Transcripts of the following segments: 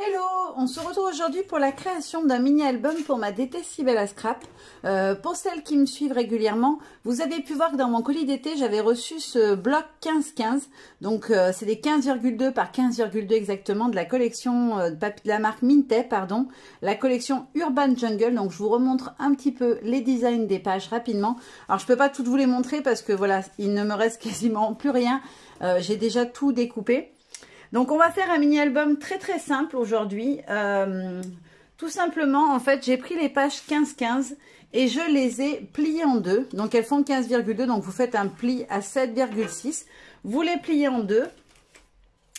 Hello, on se retrouve aujourd'hui pour la création d'un mini-album pour ma DT Si Belle à Scrap. Pour celles qui me suivent régulièrement, vous avez pu voir que dans mon colis d'été, j'avais reçu ce bloc 15-15. Donc c'est des 15,2 par 15,2 exactement de la collection de la marque Mintay, pardon, la collection Urban Jungle. Donc je vous remontre un petit peu les designs des pages rapidement. Alors je peux pas toutes vous les montrer parce que voilà, il ne me reste quasiment plus rien. J'ai déjà tout découpé. Donc on va faire un mini-album très simple aujourd'hui. Tout simplement, en fait, j'ai pris les pages 15-15 et je les ai pliées en deux. Donc elles font 15,2, donc vous faites un pli à 7,6. Vous les pliez en deux.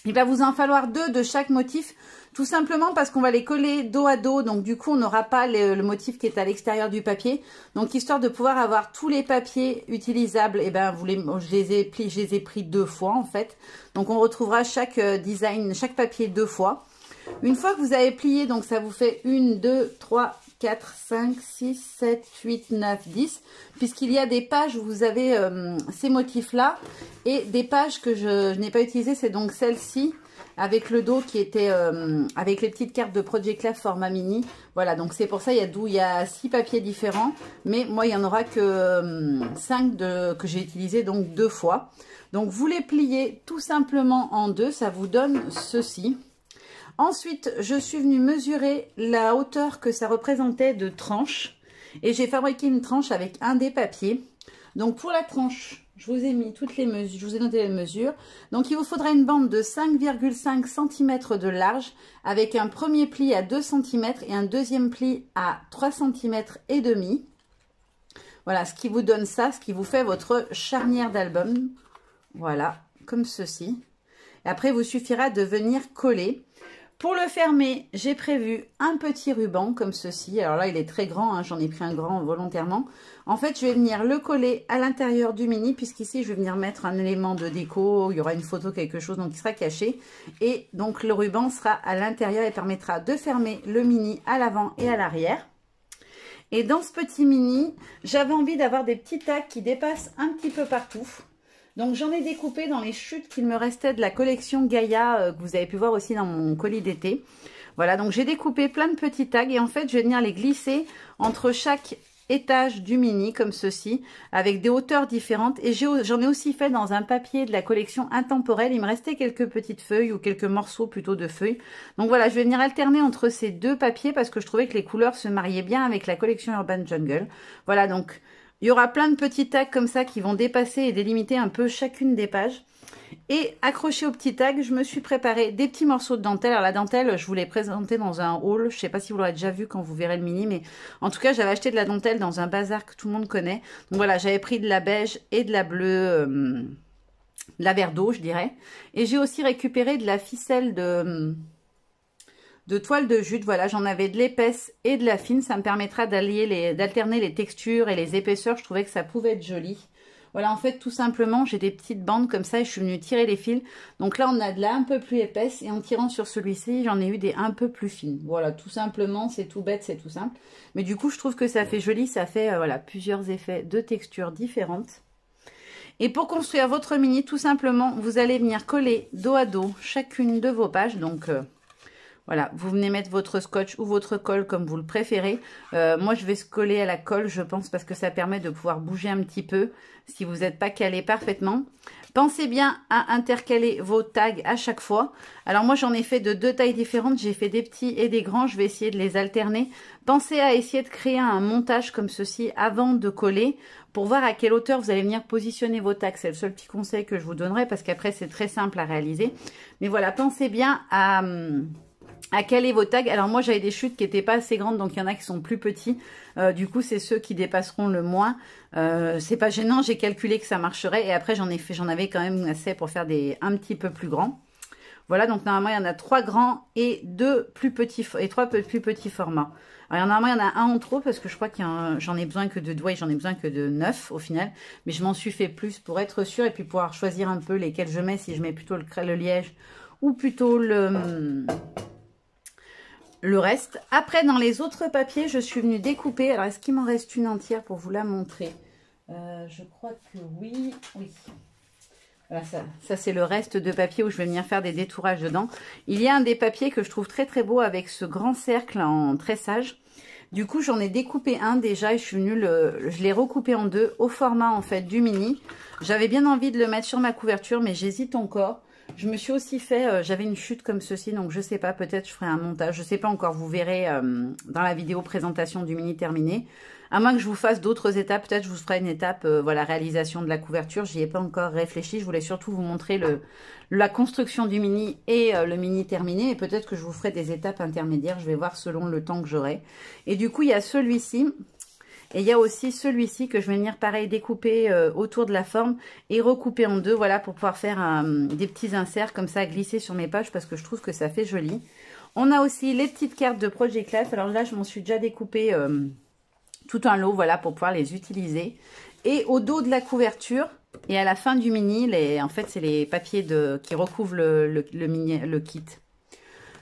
Il va vous en falloir deux de chaque motif, tout simplement parce qu'on va les coller dos à dos. Donc du coup, on n'aura pas le motif qui est à l'extérieur du papier. Donc histoire de pouvoir avoir tous les papiers utilisables, et ben je les ai pris deux fois en fait. Donc on retrouvera chaque design, chaque papier deux fois. Une fois que vous avez plié, donc ça vous fait 1, 2, 3, 4, 5, 6, 7, 8, 9, 10. Puisqu'il y a des pages où vous avez ces motifs-là. Et des pages que je n'ai pas utilisées, c'est donc celle-ci. Avec le dos qui était avec les petites cartes de Project Club format mini. Voilà, donc c'est pour ça, il y a 6 papiers différents. Mais moi, il n'y en aura que 5 que j'ai utilisé donc deux fois. Donc vous les pliez tout simplement en deux. Ça vous donne ceci. Ensuite, je suis venue mesurer la hauteur que ça représentait de tranche. Et j'ai fabriqué une tranche avec un des papiers. Donc pour la tranche, je vous ai mis toutes les mesures, je vous ai noté les mesures. Donc il vous faudra une bande de 5,5 cm de large avec un premier pli à 2 cm et un deuxième pli à 3 cm et demi. Voilà, ce qui vous donne ça, ce qui vous fait votre charnière d'album. Voilà, comme ceci. Et après, il vous suffira de venir coller. Pour le fermer, j'ai prévu un petit ruban comme ceci. Alors là, il est très grand, hein, j'en ai pris un grand volontairement. En fait, je vais venir le coller à l'intérieur du mini, puisqu'ici, je vais venir mettre un élément de déco. Il y aura une photo, quelque chose, donc il sera caché. Et donc, le ruban sera à l'intérieur et permettra de fermer le mini à l'avant et à l'arrière. Et dans ce petit mini, j'avais envie d'avoir des petits tags qui dépassent un petit peu partout. Donc j'en ai découpé dans les chutes qu'il me restait de la collection Gaïa que vous avez pu voir aussi dans mon colis d'été. Voilà, donc j'ai découpé plein de petits tags et en fait je vais venir les glisser entre chaque étage du mini comme ceci avec des hauteurs différentes. Et j'en ai aussi fait dans un papier de la collection Intemporelle. Il me restait quelques petites feuilles ou quelques morceaux plutôt de feuilles. Donc voilà, je vais venir alterner entre ces deux papiers parce que je trouvais que les couleurs se mariaient bien avec la collection Urban Jungle. Voilà, donc il y aura plein de petits tags comme ça qui vont dépasser et délimiter un peu chacune des pages. Et accroché aux petits tags, je me suis préparé des petits morceaux de dentelle. Alors la dentelle, je vous l'ai présentée dans un haul. Je ne sais pas si vous l'aurez déjà vu quand vous verrez le mini. Mais en tout cas, j'avais acheté de la dentelle dans un bazar que tout le monde connaît. Donc voilà, j'avais pris de la beige et de la bleue, de la vert d'eau, je dirais. Et j'ai aussi récupéré de la ficelle de toile de jute. Voilà, j'en avais de l'épaisse et de la fine. Ça me permettra d'alterner les textures et les épaisseurs. Je trouvais que ça pouvait être joli. Voilà, en fait, tout simplement, j'ai des petites bandes comme ça et je suis venue tirer les fils. Donc là, on a de la un peu plus épaisse et en tirant sur celui-ci, j'en ai eu des un peu plus fines. Voilà, tout simplement, c'est tout bête, c'est tout simple. Mais du coup, je trouve que ça fait joli. Ça fait, voilà, plusieurs effets de textures différentes. Et pour construire votre mini, tout simplement, vous allez venir coller dos à dos chacune de vos pages. Donc, voilà, vous venez mettre votre scotch ou votre colle comme vous le préférez. Moi, je vais se coller à la colle, je pense, parce que ça permet de pouvoir bouger un petit peu si vous n'êtes pas calé parfaitement. Pensez bien à intercaler vos tags à chaque fois. Alors moi, j'en ai fait de deux tailles différentes. J'ai fait des petits et des grands. Je vais essayer de les alterner. Pensez à essayer de créer un montage comme ceci avant de coller pour voir à quelle hauteur vous allez venir positionner vos tags. C'est le seul petit conseil que je vous donnerai parce qu'après, c'est très simple à réaliser. Mais voilà, pensez bien à caler vos tags. Alors moi j'avais des chutes qui n'étaient pas assez grandes, donc il y en a qui sont plus petits. Du coup c'est ceux qui dépasseront le moins. C'est pas gênant, j'ai calculé que ça marcherait et après j'en avais quand même assez pour faire des un petit peu plus grands. Voilà, donc normalement il y en a 3 grands et 2 plus petits et 3 plus petits formats. Alors normalement il y en a un en trop parce que je crois que j'en ai besoin que de 2 et j'en ai besoin que de 9 au final. Mais je m'en suis fait plus pour être sûre et puis pouvoir choisir un peu lesquels je mets, si je mets plutôt le liège ou plutôt le reste. Après, dans les autres papiers, je suis venue découper. Alors, est-ce qu'il m'en reste une entière pour vous la montrer? Je crois que oui. Voilà, ça c'est le reste de papier où je vais venir faire des détourages dedans. Il y a un des papiers que je trouve très très beau avec ce grand cercle en tressage. Du coup, j'en ai découpé un déjà et je l'ai recoupé en deux au format en fait du mini. J'avais bien envie de le mettre sur ma couverture, mais j'hésite encore. Je me suis aussi fait, j'avais une chute comme ceci, donc je sais pas, peut-être je ferai un montage, je sais pas encore, vous verrez dans la vidéo présentation du mini terminé. À moins que je vous fasse d'autres étapes, peut-être je vous ferai une étape, voilà, réalisation de la couverture. J'y ai pas encore réfléchi, je voulais surtout vous montrer la construction du mini et le mini terminé. Et peut-être que je vous ferai des étapes intermédiaires, je vais voir selon le temps que j'aurai. Et du coup, il y a celui-ci. Et il y a aussi celui-ci que je vais venir pareil découper autour de la forme et recouper en deux, voilà, pour pouvoir faire des petits inserts comme ça, glisser sur mes pages parce que je trouve que ça fait joli. On a aussi les petites cartes de Project Life. Alors là, je m'en suis déjà découpé tout un lot, voilà, pour pouvoir les utiliser. Et au dos de la couverture et à la fin du mini, en fait, c'est les papiers qui recouvrent le kit.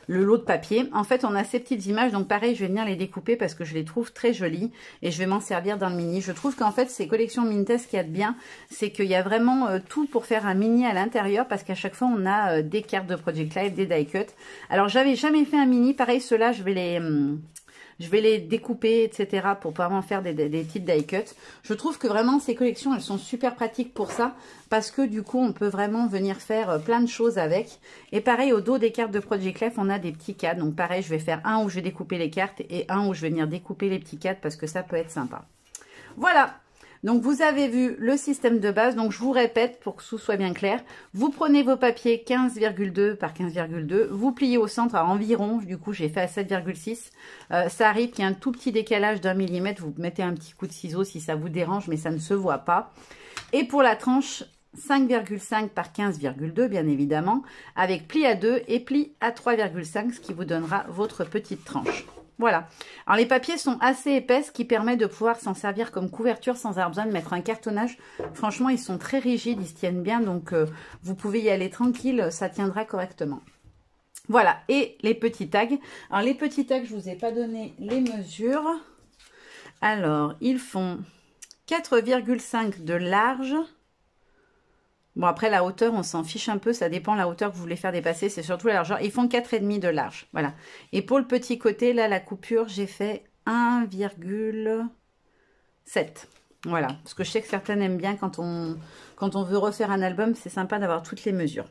Le lot de papier. En fait, on a ces petites images. Donc, pareil, je vais venir les découper parce que je les trouve très jolies. Et je vais m'en servir dans le mini. Je trouve qu'en fait, ces collections Mintes, ce qu'il y a de bien, c'est qu'il y a vraiment tout pour faire un mini à l'intérieur. Parce qu'à chaque fois, on a des cartes de Project Life, des die cut. Alors, j'avais jamais fait un mini. Pareil, ceux-là, je vais les découper, etc. pour vraiment faire des petites die cut. Je trouve que vraiment ces collections, elles sont super pratiques pour ça. Parce que du coup, on peut vraiment venir faire plein de choses avec. Et pareil, au dos des cartes de Project Life, on a des petits cadres. Donc pareil, je vais faire un où je vais découper les cartes et un où je vais venir découper les petits cadres parce que ça peut être sympa. Voilà. Donc, vous avez vu le système de base. Donc, je vous répète pour que tout soit bien clair. Vous prenez vos papiers 15,2 par 15,2. Vous pliez au centre à environ. Du coup, j'ai fait à 7,6. Ça arrive qu'il y a un tout petit décalage d'1 millimètre. Vous mettez un petit coup de ciseau si ça vous dérange, mais ça ne se voit pas. Et pour la tranche, 5,5 par 15,2, bien évidemment, avec pli à 2 et pli à 3,5, ce qui vous donnera votre petite tranche. Voilà. Alors, les papiers sont assez épais, ce qui permet de pouvoir s'en servir comme couverture sans avoir besoin de mettre un cartonnage. Franchement, ils sont très rigides, ils se tiennent bien, donc vous pouvez y aller tranquille, ça tiendra correctement. Voilà, et les petits tags. Alors, les petits tags, je ne vous ai pas donné les mesures. Alors, ils font 4,5 de large. Bon, après, la hauteur, on s'en fiche un peu. Ça dépend de la hauteur que vous voulez faire dépasser. C'est surtout la largeur. Ils font 4,5 de large. Voilà. Et pour le petit côté, là, la coupure, j'ai fait 1,7. Voilà. Parce que je sais que certaines aiment bien quand on veut refaire un album. C'est sympa d'avoir toutes les mesures.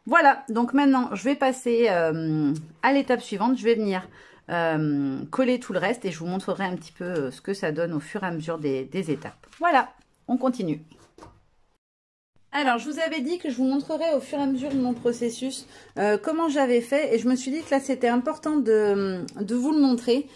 Voilà. Donc, maintenant, je vais passer à l'étape suivante. Je vais venir coller tout le reste. Et je vous montrerai un petit peu ce que ça donne au fur et à mesure des étapes. Voilà. On continue. Alors, je vous avais dit que je vous montrerai au fur et à mesure de mon processus comment j'avais fait. Et je me suis dit que là, c'était important de vous le montrer.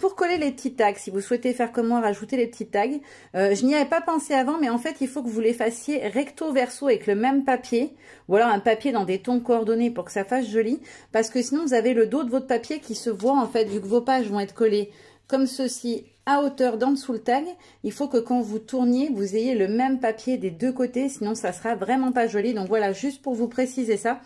Pour coller les petits tags, si vous souhaitez faire comme moi, rajouter les petits tags. Je n'y avais pas pensé avant, mais en fait, il faut que vous les fassiez recto verso avec le même papier. Ou alors un papier dans des tons coordonnés pour que ça fasse joli. Parce que sinon, vous avez le dos de votre papier qui se voit, en fait, vu que vos pages vont être collées comme ceci, à hauteur d'en dessous le tag. Il faut que quand vous tourniez, vous ayez le même papier des deux côtés, sinon ça sera vraiment pas joli. Donc voilà, juste pour vous préciser ça.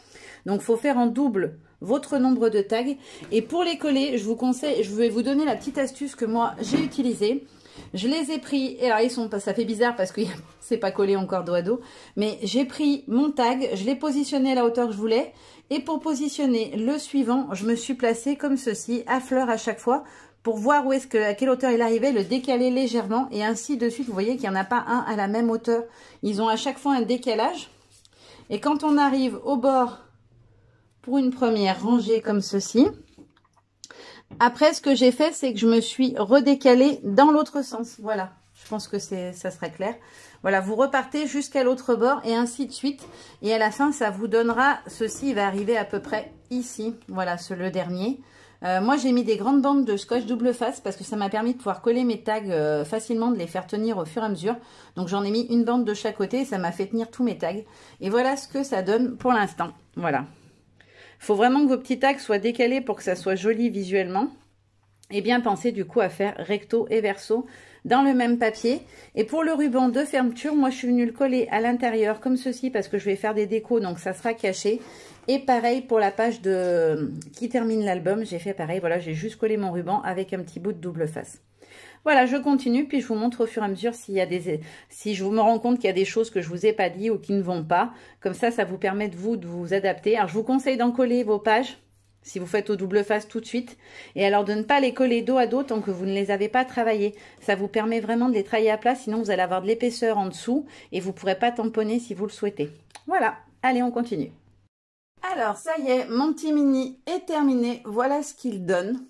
Donc il faut faire en double votre nombre de tags. Et pour les coller, je vous conseille, je vais vous donner la petite astuce que moi j'ai utilisée. Je les ai pris, et alors ça fait bizarre parce que c'est pas collé encore dos à dos, mais j'ai pris mon tag, je l'ai positionné à la hauteur que je voulais, et pour positionner le suivant, je me suis placée comme ceci, à fleur à chaque fois, pour voir où à quelle hauteur il arrivait, le décaler légèrement, et ainsi de suite. Vous voyez qu'il n'y en a pas un à la même hauteur. Ils ont à chaque fois un décalage. Et quand on arrive au bord pour une première rangée comme ceci, après ce que j'ai fait, c'est que je me suis redécalée dans l'autre sens. Voilà, je pense que ça sera clair. Voilà, vous repartez jusqu'à l'autre bord et ainsi de suite. Et à la fin, ça vous donnera, ceci va arriver à peu près ici. Voilà, le dernier. Moi, j'ai mis des grandes bandes de scotch double face parce que ça m'a permis de pouvoir coller mes tags facilement, de les faire tenir au fur et à mesure. Donc, j'en ai mis une bande de chaque côté et ça m'a fait tenir tous mes tags. Et voilà ce que ça donne pour l'instant. Voilà. Il faut vraiment que vos petits tags soient décalés pour que ça soit joli visuellement. Et bien penser du coup à faire recto et verso dans le même papier. Et pour le ruban de fermeture, moi je suis venue le coller à l'intérieur comme ceci parce que je vais faire des décos, donc ça sera caché. Et pareil pour la page qui termine l'album, j'ai fait pareil, voilà, j'ai juste collé mon ruban avec un petit bout de double face. Voilà, je continue, puis je vous montre au fur et à mesure si je me rends compte qu'il y a des choses que je vous ai pas dit ou qui ne vont pas. Comme ça vous permet de vous adapter. Alors, je vous conseille d'en coller vos pages, si vous faites au double face tout de suite. Et alors, de ne pas les coller dos à dos tant que vous ne les avez pas travaillés. Ça vous permet vraiment de les travailler à plat, sinon vous allez avoir de l'épaisseur en dessous et vous ne pourrez pas tamponner si vous le souhaitez. Voilà, allez, on continue. Alors, ça y est, mon petit mini est terminé. Voilà ce qu'il donne.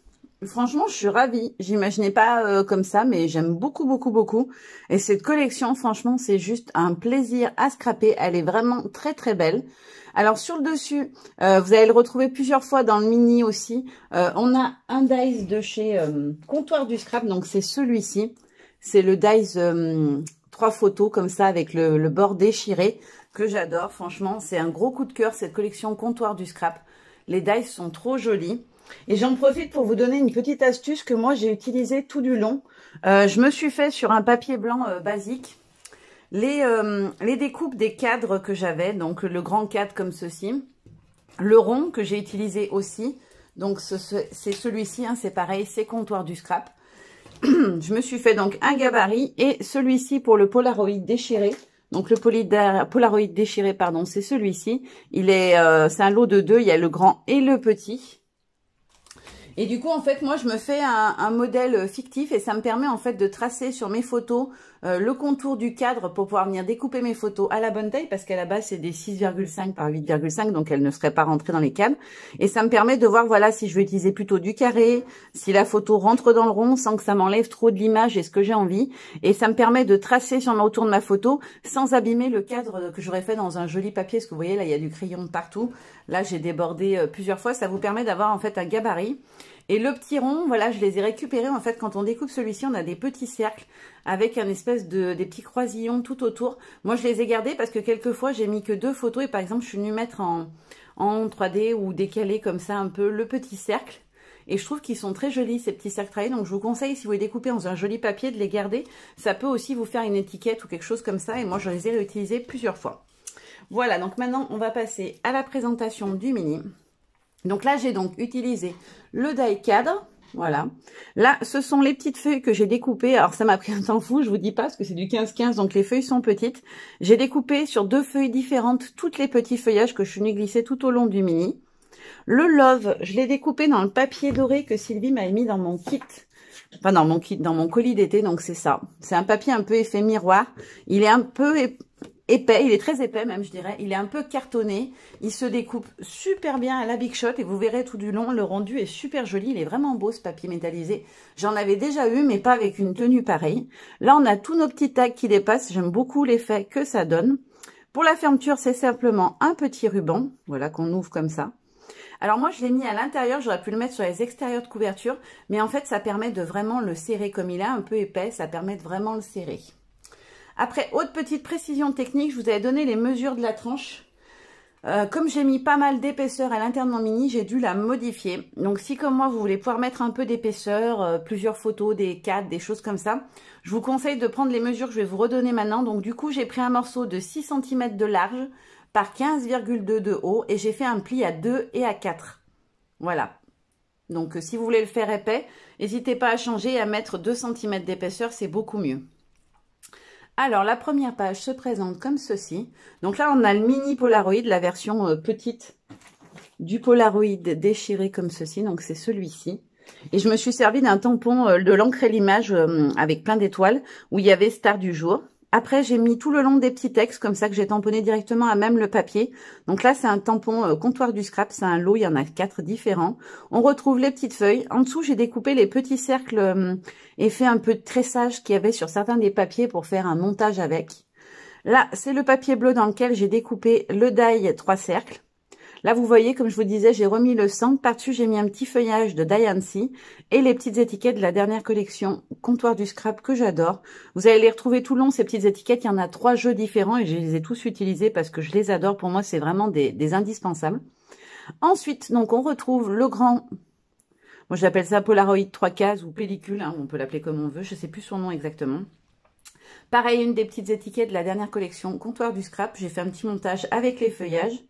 Franchement, je suis ravie. J'imaginais pas comme ça, mais j'aime beaucoup, beaucoup, beaucoup. Et cette collection, franchement, c'est juste un plaisir à scraper. Elle est vraiment très, très belle. Alors, sur le dessus, vous allez le retrouver plusieurs fois dans le mini aussi. On a un dies de chez Comptoir du Scrap. Donc, c'est celui-ci. C'est le dies 3 photos comme ça avec le bord déchiré que j'adore. Franchement, c'est un gros coup de cœur, cette collection Comptoir du Scrap. Les dies sont trop jolis. Et j'en profite pour vous donner une petite astuce que moi j'ai utilisée tout du long. Je me suis fait sur un papier blanc basique les découpes des cadres que j'avais. Donc le grand cadre comme ceci. Le rond que j'ai utilisé aussi. Donc c'est celui-ci, hein, c'est pareil, c'est Comptoir du Scrap. Je me suis fait donc un gabarit et celui-ci pour le Polaroid déchiré. Donc le Polaroid déchiré, pardon, c'est celui-ci. C'est un lot de 2, il y a le grand et le petit. Et du coup, en fait, moi, je me fais un modèle fictif et ça me permet, en fait, de tracer sur mes photos le contour du cadre pour pouvoir venir découper mes photos à la bonne taille parce qu'à la base, c'est des 6,5 par 8,5, donc elles ne seraient pas rentrées dans les cadres. Et ça me permet de voir, voilà, si je vais utiliser plutôt du carré, si la photo rentre dans le rond sans que ça m'enlève trop de l'image et ce que j'ai envie. Et ça me permet de tracer sur autour de ma photo sans abîmer le cadre que j'aurais fait dans un joli papier. Parce que vous voyez, là, il y a du crayon partout. Là, j'ai débordé plusieurs fois. Ça vous permet d'avoir, en fait, un gabarit. Et le petit rond, voilà, je les ai récupérés. En fait, quand on découpe celui-ci, on a des petits cercles avec un espèce des petits croisillons tout autour. Moi, je les ai gardés parce que quelquefois, j'ai mis que 2 photos. Et par exemple, je suis venue mettre en 3D ou décaler comme ça un peu le petit cercle. Et je trouve qu'ils sont très jolis, ces petits cercles travaillés. Donc, je vous conseille, si vous les découpez dans un joli papier, de les garder. Ça peut aussi vous faire une étiquette ou quelque chose comme ça. Et moi, je les ai réutilisés plusieurs fois. Voilà, donc maintenant, on va passer à la présentation du mini. Donc là, j'ai donc utilisé le die cadre, voilà. Là, ce sont les petites feuilles que j'ai découpées. Alors, ça m'a pris un temps fou, je vous dis pas, parce que c'est du 15-15, donc les feuilles sont petites. J'ai découpé sur 2 feuilles différentes toutes les petits feuillages que je suis venue glisser tout au long du mini. Le love, je l'ai découpé dans le papier doré que Sylvie m'a mis dans mon kit. Enfin, dans mon colis d'été, donc c'est ça. C'est un papier un peu effet miroir. Il est un peu épais, il est très épais même, je dirais. Il est un peu cartonné. Il se découpe super bien à la Big Shot et vous verrez tout du long, le rendu est super joli. Il est vraiment beau ce papier métallisé. J'en avais déjà eu, mais pas avec une tenue pareille. Là, on a tous nos petits tags qui dépassent. J'aime beaucoup l'effet que ça donne. Pour la fermeture, c'est simplement un petit ruban, voilà, qu'on ouvre comme ça. Alors moi, je l'ai mis à l'intérieur, j'aurais pu le mettre sur les extérieurs de couverture, mais en fait, ça permet de vraiment le serrer. Comme il est un peu épais, ça permet de vraiment le serrer. Après, autre petite précision technique, je vous avais donné les mesures de la tranche. Comme j'ai mis pas mal d'épaisseur à l'intérieur de mon mini, j'ai dû la modifier. Donc si comme moi, vous voulez pouvoir mettre un peu d'épaisseur, plusieurs photos, des cadres, des choses comme ça, je vous conseille de prendre les mesures que je vais vous redonner maintenant. Donc du coup, j'ai pris un morceau de 6 cm de large par 15,2 de haut et j'ai fait un pli à 2 et à 4. Voilà. Donc si vous voulez le faire épais, n'hésitez pas à changer et à mettre 2 cm d'épaisseur, c'est beaucoup mieux. Alors, la première page se présente comme ceci. Donc là, on a le mini Polaroid, la version petite du Polaroid déchiré comme ceci. Donc, c'est celui-ci. Et je me suis servi d'un tampon de l'encre et l'image avec plein d'étoiles où il y avait Star du jour. Après, j'ai mis tout le long des petits textes comme ça que j'ai tamponné directement à même le papier. Donc là, c'est un tampon Comptoir du Scrap. C'est un lot, il y en a 4 différents. On retrouve les petites feuilles. En dessous, j'ai découpé les petits cercles et fait un peu de tressage qu'il y avait sur certains des papiers pour faire un montage avec. Là, c'est le papier bleu dans lequel j'ai découpé le die 3 cercles. Là, vous voyez, comme je vous disais, j'ai remis le centre. Par-dessus, j'ai mis un petit feuillage de Die Hancy et les petites étiquettes de la dernière collection Comptoir du Scrap que j'adore. Vous allez les retrouver tout le long, ces petites étiquettes. Il y en a 3 jeux différents et je les ai tous utilisés parce que je les adore. Pour moi, c'est vraiment des indispensables. Ensuite, donc, on retrouve le grand... Moi, j'appelle ça Polaroid 3 cases ou pellicule. Hein, on peut l'appeler comme on veut. Je ne sais plus son nom exactement. Pareil, une des petites étiquettes de la dernière collection Comptoir du Scrap. J'ai fait un petit montage avec les feuillages.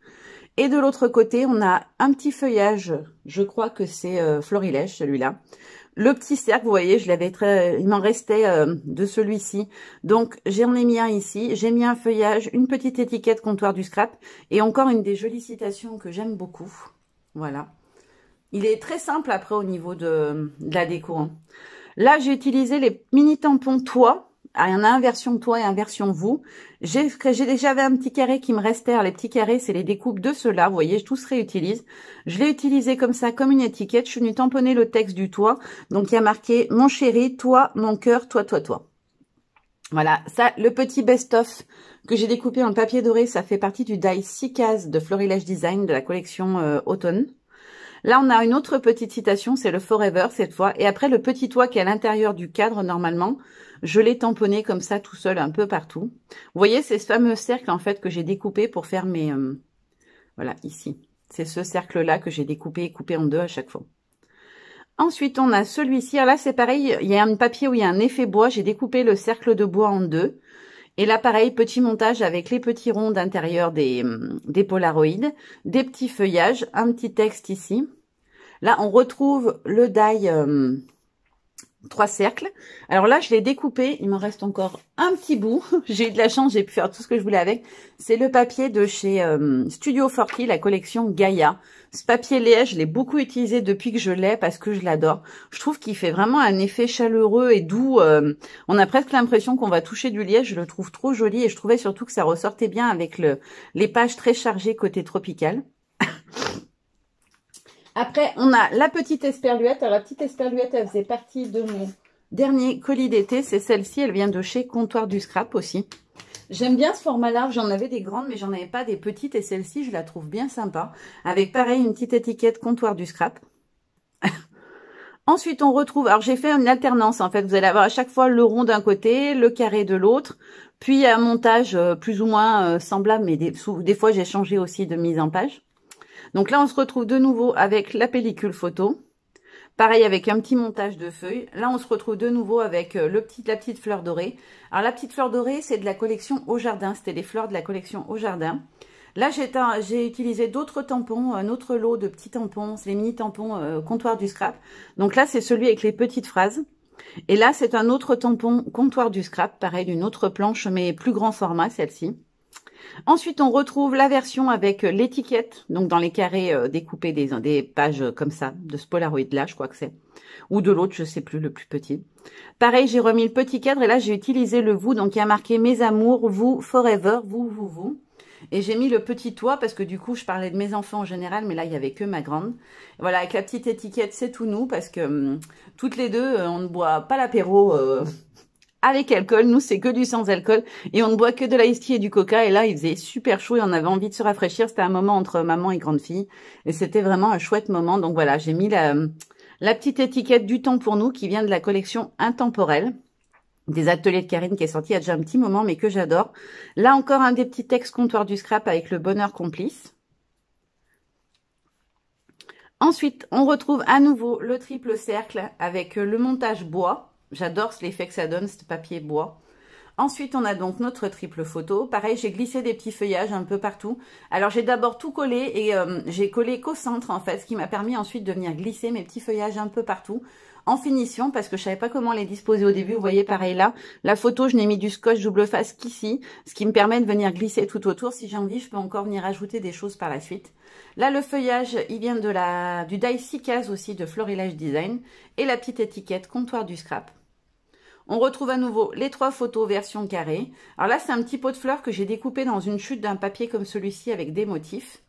Et de l'autre côté, on a un petit feuillage, je crois que c'est Florilège, celui-là. le petit cercle, vous voyez, il m'en restait de celui-ci. Donc, j'en ai mis un ici. J'ai mis un feuillage, une petite étiquette comptoir du scrap. Et encore une des jolies citations que j'aime beaucoup. Voilà. Il est très simple après au niveau de la déco, hein. Là, j'ai utilisé les mini tampons toit. Il y en a un version toi et un version vous. J'avais un petit carré qui me restait. Alors, les petits carrés, c'est les découpes de ceux-là. Vous voyez, tout se réutilise. Je l'ai utilisé comme ça, comme une étiquette. Je suis venue tamponner le texte du toit. Donc, il y a marqué « Mon chéri, toi, mon cœur, toi, toi, toi ». Voilà, ça, le petit best-of que j'ai découpé en papier doré, ça fait partie du die 6 cases de Florilège Design de la collection automne. Là, on a une autre petite citation, c'est le Forever cette fois. Et après, le petit toit qui est à l'intérieur du cadre, normalement, je l'ai tamponné comme ça, tout seul, un peu partout. Vous voyez, c'est ce fameux cercle, en fait, que j'ai découpé pour faire mes... voilà, ici. C'est ce cercle-là que j'ai découpé et coupé en deux à chaque fois. Ensuite, on a celui-ci. Alors là, c'est pareil, il y a un papier où il y a un effet bois. J'ai découpé le cercle de bois en deux. Et là, pareil, petit montage avec les petits ronds d'intérieur des polaroïdes, des petits feuillages, un petit texte ici. Là, on retrouve le die 3 cercles. Alors là, je l'ai découpé. Il m'en reste encore un petit bout. J'ai eu de la chance, j'ai pu faire tout ce que je voulais avec. C'est le papier de chez Studio 40, la collection Gaïa. Ce papier liège, je l'ai beaucoup utilisé depuis que je l'ai parce que je l'adore. Je trouve qu'il fait vraiment un effet chaleureux et doux. On a presque l'impression qu'on va toucher du liège. Je le trouve trop joli et je trouvais surtout que ça ressortait bien avec les pages très chargées côté tropical. Après, on a la petite esperluette. Alors, la petite esperluette, elle faisait partie de mon dernier colis d'été. C'est celle-ci. Elle vient de chez Comptoir du Scrap aussi. J'aime bien ce format-là. J'en avais des grandes, mais j'en avais pas des petites. Et celle-ci, je la trouve bien sympa. Avec, pareil, une petite étiquette Comptoir du Scrap. Ensuite, on retrouve... Alors, j'ai fait une alternance, en fait. Vous allez avoir à chaque fois le rond d'un côté, le carré de l'autre. Puis, un montage plus ou moins semblable, mais des fois, j'ai changé aussi de mise en page. Donc là, on se retrouve de nouveau avec la pellicule photo. Pareil avec un petit montage de feuilles. Là, on se retrouve de nouveau avec la petite fleur dorée. Alors, la petite fleur dorée, c'est de la collection Au Jardin. C'était les fleurs de la collection Au Jardin. Là, j'ai utilisé d'autres tampons, un autre lot de petits tampons. C'est les mini tampons Comptoir du Scrap. Donc là, c'est celui avec les petites phrases. Et là, c'est un autre tampon Comptoir du Scrap. Pareil, d'une autre planche, mais plus grand format, celle-ci. Ensuite, on retrouve la version avec l'étiquette, donc dans les carrés découpés des pages comme ça, de ce Polaroid-là, je crois que c'est. Ou de l'autre, je sais plus, le plus petit. Pareil, j'ai remis le petit cadre et là, j'ai utilisé le vous, donc il y a marqué « Mes amours, vous, forever, vous, vous, vous ». Et j'ai mis le petit toit parce que du coup, je parlais de mes enfants en général, mais là, il n'y avait que ma grande. Voilà, avec la petite étiquette « C'est tout nous » parce que toutes les deux, on ne boit pas l'apéro avec alcool. Nous, c'est que du sans alcool et on ne boit que de l'ice tea et du coca. Et là, il faisait super chaud et on avait envie de se rafraîchir. C'était un moment entre maman et grande fille et c'était vraiment un chouette moment. Donc voilà, j'ai mis la petite étiquette du temps pour nous qui vient de la collection Intemporelle des ateliers de Karine qui est sortie il y a déjà un petit moment mais que j'adore. Là encore un des petits textes Comptoir du Scrap avec le bonheur complice. Ensuite, on retrouve à nouveau le triple cercle avec le montage bois. J'adore l'effet que ça donne, ce papier bois. Ensuite, on a donc notre triple photo. Pareil, j'ai glissé des petits feuillages un peu partout. Alors, j'ai d'abord tout collé et j'ai collé qu'au centre, en fait, ce qui m'a permis ensuite de venir glisser mes petits feuillages un peu partout en finition parce que je savais pas comment les disposer au début. Vous voyez, pareil là, la photo, je n'ai mis du scotch double face qu'ici, ce qui me permet de venir glisser tout autour. Si j'ai envie, je peux encore venir ajouter des choses par la suite. Là, le feuillage, il vient du die 6 cases aussi de Florilège Design et la petite étiquette Comptoir du Scrap. On retrouve à nouveau les 3 photos version carrée. Alors là, c'est un petit pot de fleurs que j'ai découpé dans une chute d'un papier comme celui-ci avec des motifs.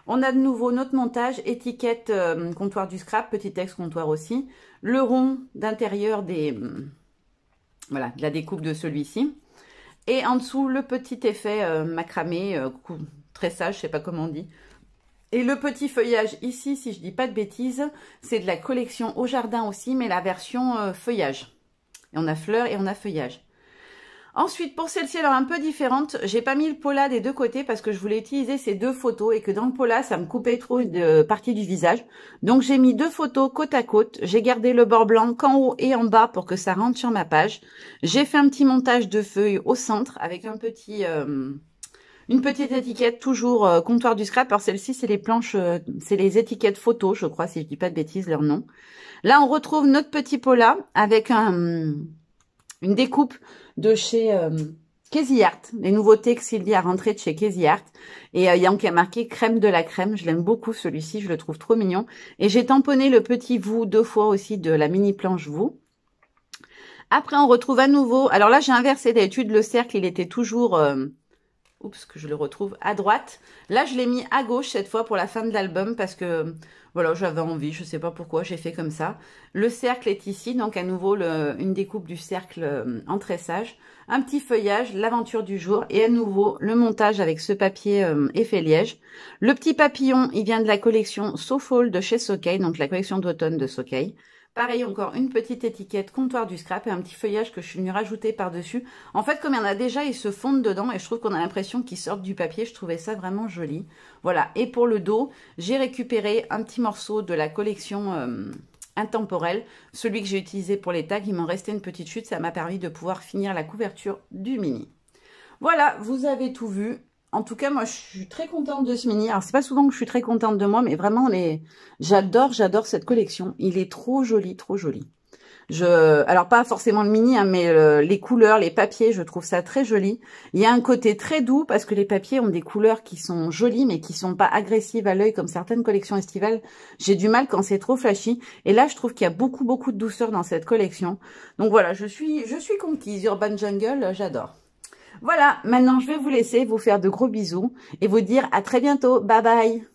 On a de nouveau notre montage, étiquette Comptoir du Scrap, petit texte comptoir aussi. Le rond d'intérieur voilà, de la découpe de celui-ci. Et en dessous, le petit effet macramé, tressage, je sais pas comment on dit. Et le petit feuillage ici, si je dis pas de bêtises, c'est de la collection Au Jardin aussi, mais la version feuillage. Et on a fleurs et on a feuillage. Ensuite, pour celle-ci, alors un peu différente, j'ai pas mis le pola des deux côtés parce que je voulais utiliser ces 2 photos et que dans le pola, ça me coupait trop de partie du visage. Donc, j'ai mis 2 photos côte à côte. J'ai gardé le bord blanc qu'en haut et en bas pour que ça rentre sur ma page. J'ai fait un petit montage de feuilles au centre avec un petit Une petite étiquette, toujours comptoir du scrap. Alors celle-ci, c'est les planches, c'est les étiquettes photos, je crois, si je dis pas de bêtises, leur nom. Là, on retrouve notre petit pot là, avec une découpe de chez Casey Art. Les nouveautés que Sylvie a rentrées de chez Casey Art. Et il y a qui a marqué crème de la crème. Je l'aime beaucoup celui-ci, je le trouve trop mignon. Et j'ai tamponné le petit vous 2 fois aussi de la mini planche vous. Après, on retrouve à nouveau... Alors là, j'ai inversé. D'habitude, le cercle, il était toujours... oups, que je le retrouve à droite. Là, je l'ai mis à gauche cette fois pour la fin de l'album parce que, voilà, j'avais envie. Je sais pas pourquoi, j'ai fait comme ça. Le cercle est ici, donc à nouveau, une découpe du cercle en tressage. Un petit feuillage, l'aventure du jour. Et à nouveau, le montage avec ce papier effet liège. Le petit papillon, il vient de la collection So Fall de chez Sokei, donc la collection d'automne de Sokei. Pareil, encore une petite étiquette comptoir du scrap et un petit feuillage que je suis venue rajouter par-dessus. En fait, comme il y en a déjà, ils se fondent dedans et je trouve qu'on a l'impression qu'ils sortent du papier. Je trouvais ça vraiment joli. Voilà, et pour le dos, j'ai récupéré un petit morceau de la collection intemporelle. Celui que j'ai utilisé pour les tags, il m'en restait une petite chute. Ça m'a permis de pouvoir finir la couverture du mini. Voilà, vous avez tout vu. En tout cas, moi, je suis très contente de ce mini. Alors, c'est pas souvent que je suis très contente de moi, mais vraiment, j'adore cette collection. Il est trop joli, trop joli. Alors, pas forcément le mini, hein, mais les couleurs, les papiers, je trouve ça très joli. Il y a un côté très doux, parce que les papiers ont des couleurs qui sont jolies, mais qui sont pas agressives à l'œil, comme certaines collections estivales. J'ai du mal quand c'est trop flashy. Et là, je trouve qu'il y a beaucoup, beaucoup de douceur dans cette collection. Donc voilà, je suis conquise. Urban Jungle, j'adore. Voilà, maintenant je vais vous laisser, vous faire de gros bisous et vous dire à très bientôt. Bye bye.